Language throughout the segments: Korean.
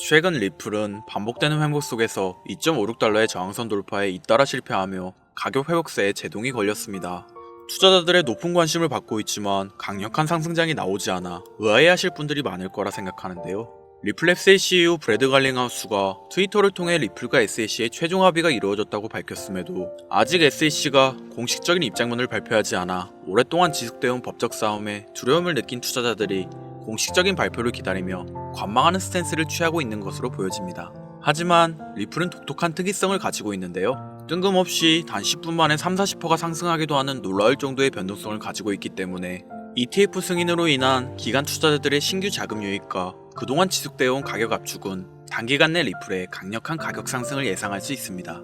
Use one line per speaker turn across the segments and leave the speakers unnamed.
최근 리플은 반복되는 회복 속에서 2.56달러의 저항선 돌파에 잇따라 실패하며 가격 회복세에 제동이 걸렸습니다. 투자자들의 높은 관심을 받고 있지만 강력한 상승장이 나오지 않아 의아해하실 분들이 많을 거라 생각하는데요. 리플 SAC 이후 브래드 갈링하우스가 트위터를 통해 리플과 SAC의 최종 합의가 이루어졌다고 밝혔음에도 아직 SAC가 공식적인 입장문을 발표하지 않아 오랫동안 지속되어온 법적 싸움에 두려움을 느낀 투자자들이 공식적인 발표를 기다리며 관망하는 스탠스를 취하고 있는 것으로 보여집니다. 하지만 리플은 독특한 특이성을 가지고 있는데요. 뜬금없이 단 10분 만에 30-40%가 상승하기도 하는 놀라울 정도의 변동성을 가지고 있기 때문에 ETF 승인으로 인한 기관 투자자들의 신규 자금 유입과 그동안 지속되어온 가격 압축은 단기간 내 리플의 강력한 가격 상승을 예상할 수 있습니다.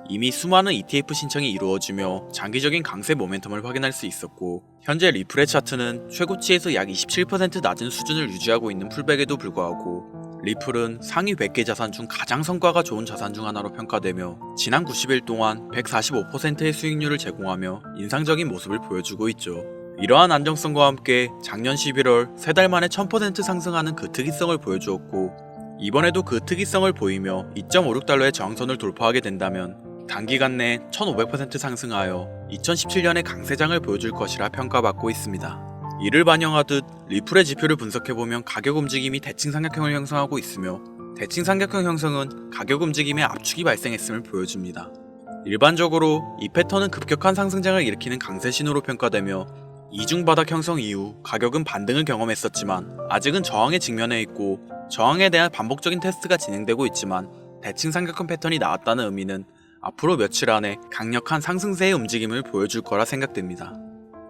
이미 수많은 ETF 신청이 이루어지며 장기적인 강세 모멘텀을 확인할 수 있었고, 현재 리플의 차트는 최고치에서 약 27% 낮은 수준을 유지하고 있는 풀백에도 불구하고 리플은 상위 100개 자산 중 가장 성과가 좋은 자산 중 하나로 평가되며 지난 90일 동안 145%의 수익률을 제공하며 인상적인 모습을 보여주고 있죠. 이러한 안정성과 함께 작년 11월 3달 만에 1000% 상승하는 그 특이성을 보여주었고, 이번에도 그 특이성을 보이며 2.56달러의 저항선을 돌파하게 된다면 단기간 내 1500% 상승하여 2017년의 강세장을 보여줄 것이라 평가받고 있습니다. 이를 반영하듯 리플의 지표를 분석해보면 가격 움직임이 대칭 삼각형을 형성하고 있으며, 대칭 삼각형 형성은 가격 움직임에 압축이 발생했음을 보여줍니다. 일반적으로 이 패턴은 급격한 상승장을 일으키는 강세 신호로 평가되며, 이중 바닥 형성 이후 가격은 반등을 경험했었지만 아직은 저항에 직면해 있고, 저항에 대한 반복적인 테스트가 진행되고 있지만 대칭 삼각형 패턴이 나왔다는 의미는 앞으로 며칠 안에 강력한 상승세의 움직임을 보여줄 거라 생각됩니다.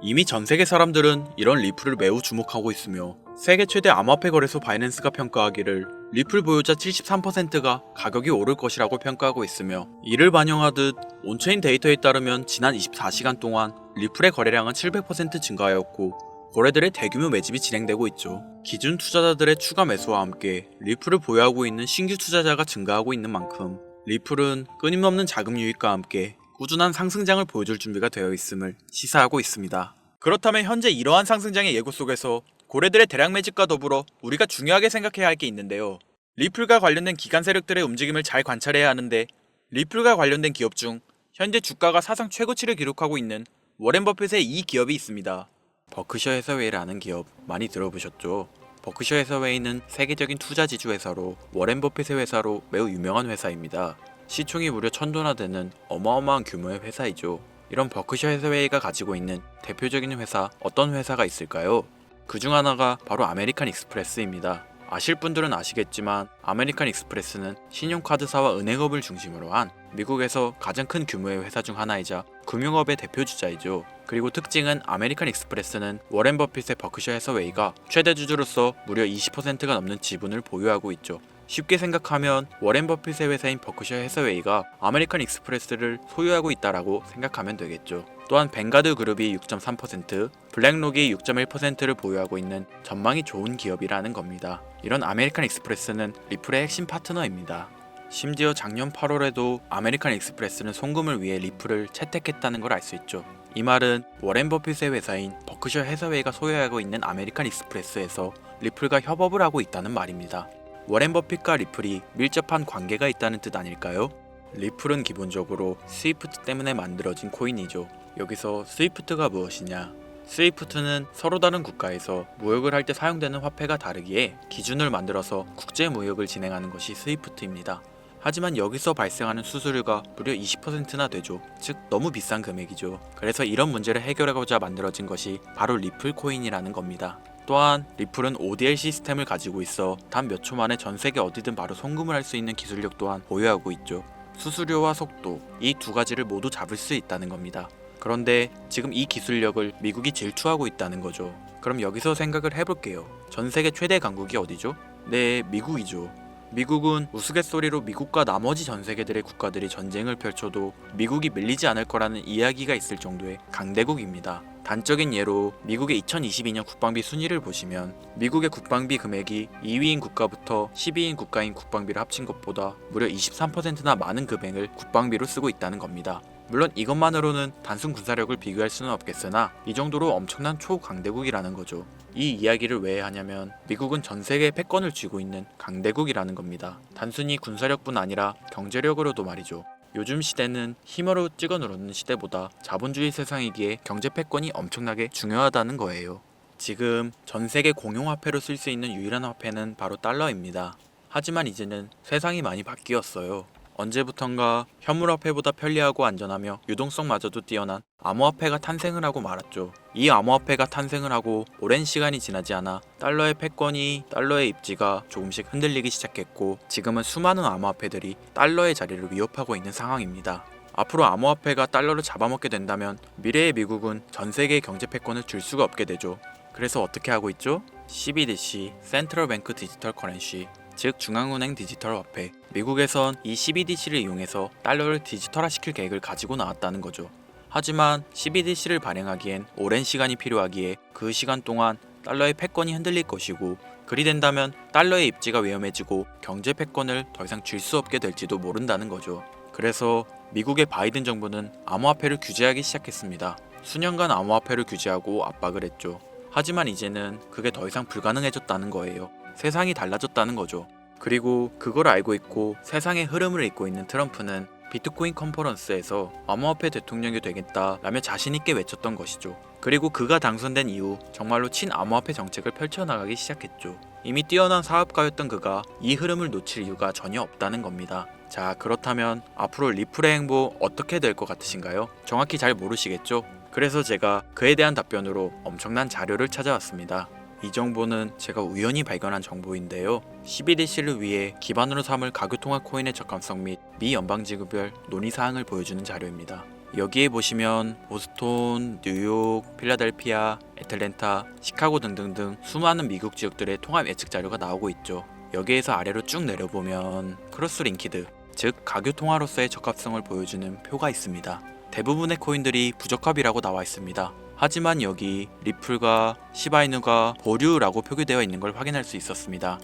이미 전 세계 사람들은 이런 리플을 매우 주목하고 있으며, 세계 최대 암호화폐 거래소 바이낸스가 평가하기를 리플 보유자 73%가 가격이 오를 것이라고 평가하고 있으며, 이를 반영하듯 온체인 데이터에 따르면 지난 24시간 동안 리플의 거래량은 700% 증가하였고 거래들의 대규모 매집이 진행되고 있죠. 기준 투자자들의 추가 매수와 함께 리플을 보유하고 있는 신규 투자자가 증가하고 있는 만큼 리플은 끊임없는 자금 유입과 함께 꾸준한 상승장을 보여줄 준비가 되어 있음을 시사하고 있습니다. 그렇다면 현재 이러한 상승장의 예고 속에서 고래들의 대량 매집과 더불어 우리가 중요하게 생각해야 할 게 있는데요. 리플과 관련된 기관 세력들의 움직임을 잘 관찰해야 하는데, 리플과 관련된 기업 중 현재 주가가 사상 최고치를 기록하고 있는 워렌 버핏의 이 기업이 있습니다. 버크셔 해서웨이라는 기업 많이 들어보셨죠? 버크셔 해서웨이는 세계적인 투자 지주 회사로 워렌 버핏의 회사로 매우 유명한 회사입니다. 시총이 무려 1000조나 되는 어마어마한 규모의 회사이죠. 이런 버크셔 해서웨이가 가지고 있는 대표적인 회사, 어떤 회사가 있을까요? 그 중 하나가 바로 아메리칸 익스프레스입니다. 아실 분들은 아시겠지만 아메리칸 익스프레스는 신용카드사와 은행업을 중심으로 한 미국에서 가장 큰 규모의 회사 중 하나이자 금융업의 대표 주자이죠. 그리고 특징은 아메리칸 익스프레스는 워렌 버핏의 버크셔 해서웨이가 최대 주주로서 무려 20%가 넘는 지분을 보유하고 있죠. 쉽게 생각하면 워렌 버핏의 회사인 버크셔 해서웨이가 아메리칸 익스프레스를 소유하고 있다라고 생각하면 되겠죠. 또한 뱅가드 그룹이 6.3%, 블랙록이 6.1%를 보유하고 있는 전망이 좋은 기업이라는 겁니다. 이런 아메리칸 익스프레스는 리플의 핵심 파트너입니다. 심지어 작년 8월에도 아메리칸 익스프레스는 송금을 위해 리플을 채택했다는 걸 알 수 있죠. 이 말은 워렌 버핏의 회사인 버크셔 해서웨이가 소유하고 있는 아메리칸 익스프레스에서 리플과 협업을 하고 있다는 말입니다. 워렌 버핏과 리플이 밀접한 관계가 있다는 뜻 아닐까요? 리플은 기본적으로 스위프트 때문에 만들어진 코인이죠. 여기서 스위프트가 무엇이냐? 스위프트는 서로 다른 국가에서 무역을 할 때 사용되는 화폐가 다르기에 기준을 만들어서 국제 무역을 진행하는 것이 스위프트입니다. 하지만 여기서 발생하는 수수료가 무려 20%나 되죠. 즉 너무 비싼 금액이죠. 그래서 이런 문제를 해결하고자 만들어진 것이 바로 리플 코인이라는 겁니다. 또한 리플은 ODL 시스템을 가지고 있어 단 몇 초 만에 전 세계 어디든 바로 송금을 할 수 있는 기술력 또한 보유하고 있죠. 수수료와 속도, 이 두 가지를 모두 잡을 수 있다는 겁니다. 그런데 지금 이 기술력을 미국이 질투하고 있다는 거죠. 그럼 여기서 생각을 해볼게요. 전 세계 최대 강국이 어디죠? 네, 미국이죠. 미국은 우스갯소리로 미국과 나머지 전 세계들의 국가들이 전쟁을 펼쳐도 미국이 밀리지 않을 거라는 이야기가 있을 정도의 강대국입니다. 단적인 예로 미국의 2022년 국방비 순위를 보시면 미국의 국방비 금액이 2위인 국가부터 10위인 국가인 국방비를 합친 것보다 무려 23%나 많은 금액을 국방비로 쓰고 있다는 겁니다. 물론 이것만으로는 단순 군사력을 비교할 수는 없겠으나 이 정도로 엄청난 초강대국이라는 거죠. 이 이야기를 왜 하냐면 미국은 전 세계의 패권을 쥐고 있는 강대국이라는 겁니다. 단순히 군사력뿐 아니라 경제력으로도 말이죠. 요즘 시대는 힘으로 찍어 누르는 시대보다 자본주의 세상이기에 경제 패권이 엄청나게 중요하다는 거예요. 지금 전 세계 공용화폐로 쓸 수 있는 유일한 화폐는 바로 달러입니다. 하지만 이제는 세상이 많이 바뀌었어요. 언제부턴가 현물화폐보다 편리하고 안전하며 유동성마저도 뛰어난 암호화폐가 탄생을 하고 말았죠. 이 암호화폐가 탄생을 하고 오랜 시간이 지나지 않아 달러의 패권이 달러의 입지가 조금씩 흔들리기 시작했고 지금은 수많은 암호화폐들이 달러의 자리를 위협하고 있는 상황입니다. 앞으로 암호화폐가 달러를 잡아먹게 된다면 미래의 미국은 전 세계의 경제 패권을 줄 수가 없게 되죠. 그래서 어떻게 하고 있죠? CBDC, 센트럴 뱅크 디지털 커런시, 즉 중앙은행 디지털 화폐. 미국에선 이 CBDC를 이용해서 달러를 디지털화시킬 계획을 가지고 나왔다는 거죠. 하지만 CBDC를 발행하기엔 오랜 시간이 필요하기에 그 시간 동안 달러의 패권이 흔들릴 것이고 그리 된다면 달러의 입지가 위험해지고 경제 패권을 더 이상 쥘 수 없게 될지도 모른다는 거죠. 그래서 미국의 바이든 정부는 암호화폐를 규제하기 시작했습니다. 수년간 암호화폐를 규제하고 압박을 했죠. 하지만 이제는 그게 더 이상 불가능해졌다는 거예요. 세상이 달라졌다는 거죠. 그리고 그걸 알고 있고 세상의 흐름을 읽고 있는 트럼프는 비트코인 컨퍼런스에서 암호화폐 대통령이 되겠다라며 자신있게 외쳤던 것이죠. 그리고 그가 당선된 이후 정말로 친암호화폐 정책을 펼쳐나가기 시작했죠. 이미 뛰어난 사업가였던 그가 이 흐름을 놓칠 이유가 전혀 없다는 겁니다. 자, 그렇다면 앞으로 리플의 행보 어떻게 될 것 같으신가요? 정확히 잘 모르시겠죠? 그래서 제가 그에 대한 답변으로 엄청난 자료를 찾아왔습니다. 이 정보는 제가 우연히 발견한 정보인데요. CBDC를 위해 기반으로 삼을 가교통화 코인의 적합성 및 미 연방지구별 논의사항을 보여주는 자료입니다. 여기에 보시면 보스톤, 뉴욕, 필라델피아, 애틀랜타, 시카고 등등등 수많은 미국 지역들의 통합 예측 자료가 나오고 있죠. 여기에서 아래로 쭉 내려보면 크로스링키드, 즉 가교통화로서의 적합성을 보여주는 표가 있습니다. 대부분의 코인들이 부적합이라고 나와 있습니다. 하지만 여기 리플과 시바이누가 보류라고 표기되어 있는 걸 확인할 수 있었습니다.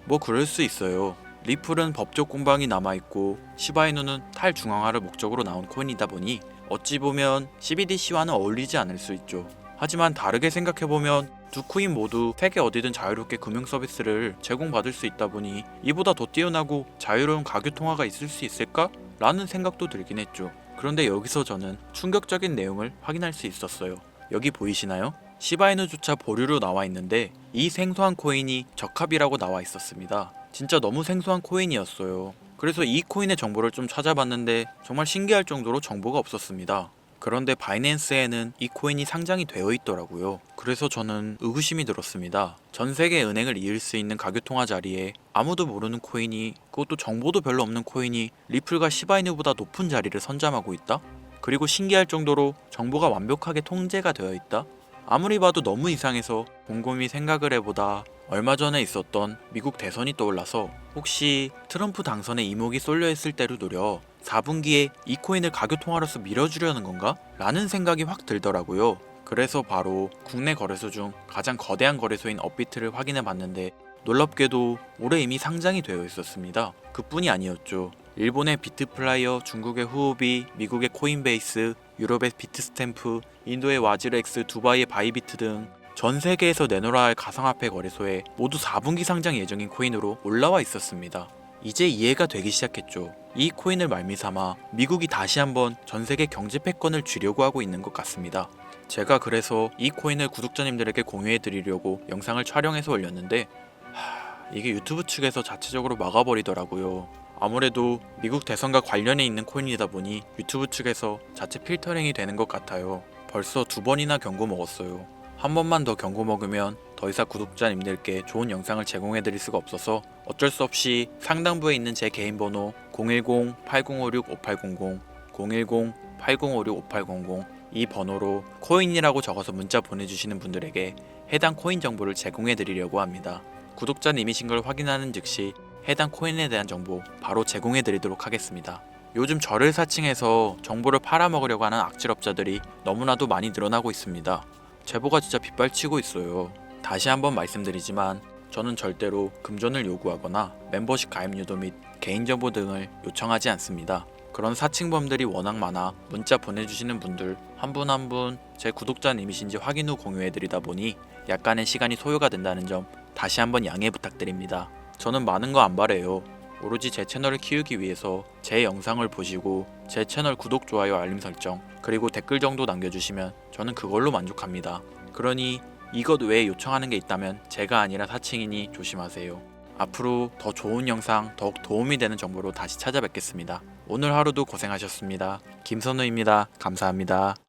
뭐 그럴 수 있어요. 리플은 법적 공방이 남아있고 시바이누는 탈중앙화를 목적으로 나온 코인이다 보니 어찌 보면 CBDC와는 어울리지 않을 수 있죠. 하지만 다르게 생각해보면 두 코인 모두 세계 어디든 자유롭게 금융 서비스를 제공받을 수 있다 보니 이보다 더 뛰어나고 자유로운 가교통화가 있을 수 있을까? 라는 생각도 들긴 했죠. 그런데 여기서 저는 충격적인 내용을 확인할 수 있었어요. 여기 보이시나요? 시바이누조차 보류로 나와 있는데 이 생소한 코인이 적합이라고 나와 있었습니다. 진짜 너무 생소한 코인이었어요. 그래서 이 코인의 정보를 좀 찾아봤는데 정말 신기할 정도로 정보가 없었습니다. 그런데 바이낸스에는 이 코인이 상장이 되어 있더라고요. 그래서 저는 의구심이 들었습니다. 전 세계 은행을 이을 수 있는 가교통화 자리에 아무도 모르는 코인이, 그것도 정보도 별로 없는 코인이 리플과 시바이누보다 높은 자리를 선점하고 있다? 그리고 신기할 정도로 정보가 완벽하게 통제가 되어 있다? 아무리 봐도 너무 이상해서 곰곰이 생각을 해보다 얼마 전에 있었던 미국 대선이 떠올라서 혹시 트럼프 당선에 이목이 쏠려있을 때를 노려 4분기에 이 코인을 가교통화로서 밀어주려는 건가? 라는 생각이 확 들더라고요. 그래서 바로 국내 거래소 중 가장 거대한 거래소인 업비트를 확인해 봤는데 놀랍게도 올해 이미 상장이 되어 있었습니다. 그뿐이 아니었죠. 일본의 비트플라이어, 중국의 후오비, 미국의 코인베이스, 유럽의 비트스탬프, 인도의 와즈렉스, 두바이의 바이비트 등 전 세계에서 내놓아야 할 가상화폐 거래소에 모두 4분기 상장 예정인 코인으로 올라와 있었습니다. 이제 이해가 되기 시작했죠. 이 코인을 말미삼아 미국이 다시 한번 전 세계 경제 패권을 쥐려고 하고 있는 것 같습니다. 제가 그래서 이 코인을 구독자님들에게 공유해 드리려고 영상을 촬영해서 올렸는데 이게 유튜브 측에서 자체적으로 막아버리더라고요. 아무래도 미국 대선과 관련해 있는 코인이다 보니 유튜브 측에서 자체 필터링이 되는 것 같아요. 벌써 2번이나 경고 먹었어요. 한 번만 더 경고 먹으면 더 이상 구독자님들께 좋은 영상을 제공해 드릴 수가 없어서 어쩔 수 없이 상단부에 있는 제 개인 번호 010-8056-5800, 010-8056-5800 이 번호로 코인이라고 적어서 문자 보내주시는 분들에게 해당 코인 정보를 제공해 드리려고 합니다. 구독자님이신 걸 확인하는 즉시 해당 코인에 대한 정보 바로 제공해 드리도록 하겠습니다. 요즘 저를 사칭해서 정보를 팔아먹으려고 하는 악질업자들이 너무나도 많이 늘어나고 있습니다. 제보가 진짜 빗발치고 있어요. 다시 한번 말씀드리지만 저는 절대로 금전을 요구하거나 멤버십 가입 유도 및 개인정보 등을 요청하지 않습니다. 그런 사칭범들이 워낙 많아 문자 보내주시는 분들 한 분 한 분 제 구독자님이신지 확인 후 공유해드리다 보니 약간의 시간이 소요가 된다는 점 다시 한번 양해 부탁드립니다. 저는 많은 거 안 바래요. 오로지 제 채널을 키우기 위해서 제 영상을 보시고 제 채널 구독, 좋아요, 알림 설정 그리고 댓글 정도 남겨주시면 저는 그걸로 만족합니다. 그러니 이것 외에 요청하는 게 있다면 제가 아니라 사칭이니 조심하세요. 앞으로 더 좋은 영상, 더욱 도움이 되는 정보로 다시 찾아뵙겠습니다. 오늘 하루도 고생하셨습니다. 김선우입니다. 감사합니다.